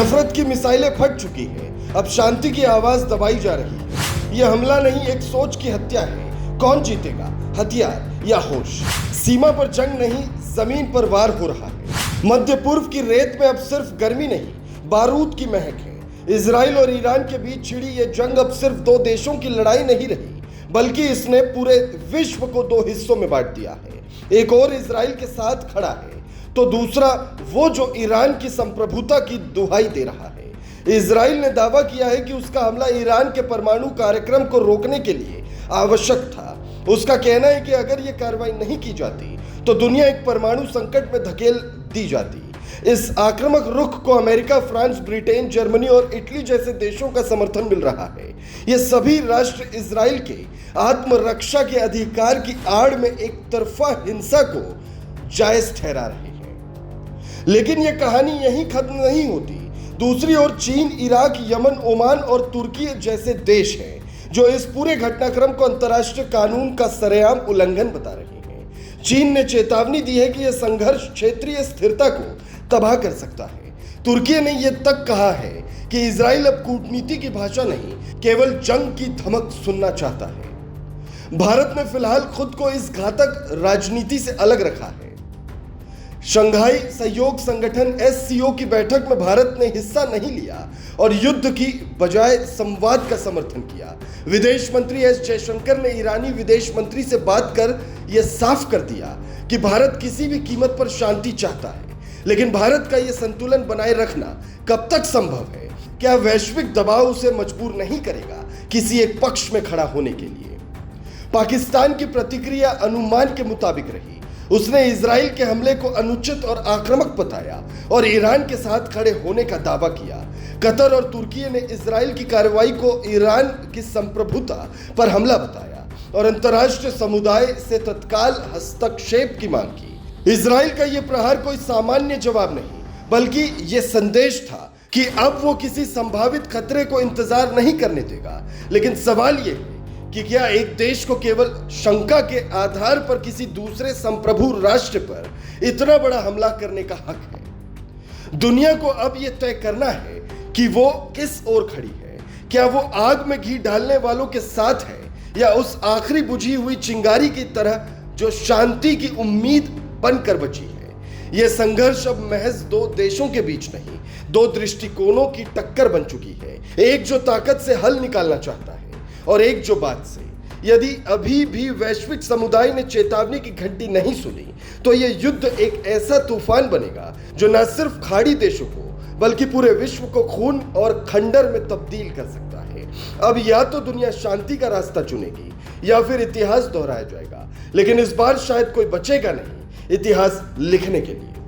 नफरत की मिसाइलें फट चुकी हैं, अब शांति की आवाज दबाई जा रही है। यह हमला नहीं, एक सोच की हत्या है। कौन जीतेगा, हथियार या होश? सीमा पर जंग नहीं, जमीन पर वार हो रहा है। मध्य पूर्व की रेत में अब सिर्फ गर्मी नहीं, बारूद की महक है। इजराइल और ईरान के बीच छिड़ी ये जंग अब सिर्फ दो देशों की लड़ाई नहीं रही, बल्कि इसने पूरे विश्व को दो हिस्सों में बांट दिया है। एक और इजराइल के साथ खड़ा है, तो दूसरा वो जो ईरान की संप्रभुता की दुहाई दे रहा है। इजराइल ने दावा किया है कि उसका हमला ईरान के परमाणु कार्यक्रम को रोकने के लिए आवश्यक था। उसका कहना है कि अगर ये कार्रवाई नहीं की जाती तो दुनिया एक परमाणु संकट में धकेल दी जाती। इस आक्रामक रुख को अमेरिका, फ्रांस, ब्रिटेन, जर्मनी और इटली जैसे देशों का समर्थन मिल रहा है। ये सभी राष्ट्र इजराइल के आत्मरक्षा के अधिकार की आड़ में एक तरफा हिंसा को जायज ठहरा रहे हैं। लेकिन यह कहानी यहीं खत्म नहीं होती। दूसरी ओर चीन, इराक, यमन, ओमान और तुर्की जैसे देश हैं जो इस पूरे घटनाक्रम को अंतर्राष्ट्रीय कानून का सरेआम उल्लंघन बता रहे हैं। चीन ने चेतावनी दी है कि यह संघर्ष क्षेत्रीय स्थिरता को तबाह कर सकता है। तुर्की ने यह तक कहा है कि इजराइल अब कूटनीति की भाषा नहीं, केवल जंग की धमक सुनना चाहता है। भारत ने फिलहाल खुद को इस घातक राजनीति से अलग रखा है। शंघाई सहयोग संगठन SCO की बैठक में भारत ने हिस्सा नहीं लिया और युद्ध की बजाय संवाद का समर्थन किया। विदेश मंत्री S जयशंकर ने ईरानी विदेश मंत्री से बात कर यह साफ कर दिया कि भारत किसी भी कीमत पर शांति चाहता है। लेकिन भारत का यह संतुलन बनाए रखना कब तक संभव है? क्या वैश्विक दबाव उसे मजबूर नहीं करेगा किसी एक पक्ष में खड़ा होने के लिए? पाकिस्तान की प्रतिक्रिया अनुमान के मुताबिक रही। उसने इजराइल के हमले को अनुचित और आक्रामक बताया और ईरान के साथ खड़े होने का दावा किया। कतर और तुर्की ने इजराइल की कार्रवाई को ईरान की संप्रभुता पर हमला बताया और अंतर्राष्ट्रीय समुदाय से तत्काल हस्तक्षेप की मांग की। इजराइल का यह प्रहार कोई सामान्य जवाब नहीं, बल्कि यह संदेश था कि अब वो किसी संभावित खतरे को इंतजार नहीं करने देगा। लेकिन सवाल यह है कि क्या एक देश को केवल शंका के आधार पर किसी दूसरे संप्रभु राष्ट्र पर इतना बड़ा हमला करने का हक है? दुनिया को अब यह तय करना है कि वो किस ओर खड़ी है। क्या वो आग में घी डालने वालों के साथ है या उस आखिरी बुझी हुई चिंगारी की तरह जो शांति की उम्मीद बनकर बची है? यह संघर्ष अब महज दो देशों के बीच नहीं, दो दृष्टिकोणों की टक्कर बन चुकी है। एक जो ताकत से हल निकालना चाहता है और एक जो बात से। यदि अभी भी वैश्विक समुदाय ने चेतावनी की घंटी नहीं सुनी तो यह युद्ध एक ऐसा तूफान बनेगा जो न सिर्फ खाड़ी देशों को बल्कि पूरे विश्व को खून और खंडर में तब्दील कर सकता है। अब या तो दुनिया शांति का रास्ता चुनेगी या फिर इतिहास दोहराया जाएगा। लेकिन इस बार शायद कोई बचेगा नहीं इतिहास लिखने के लिए।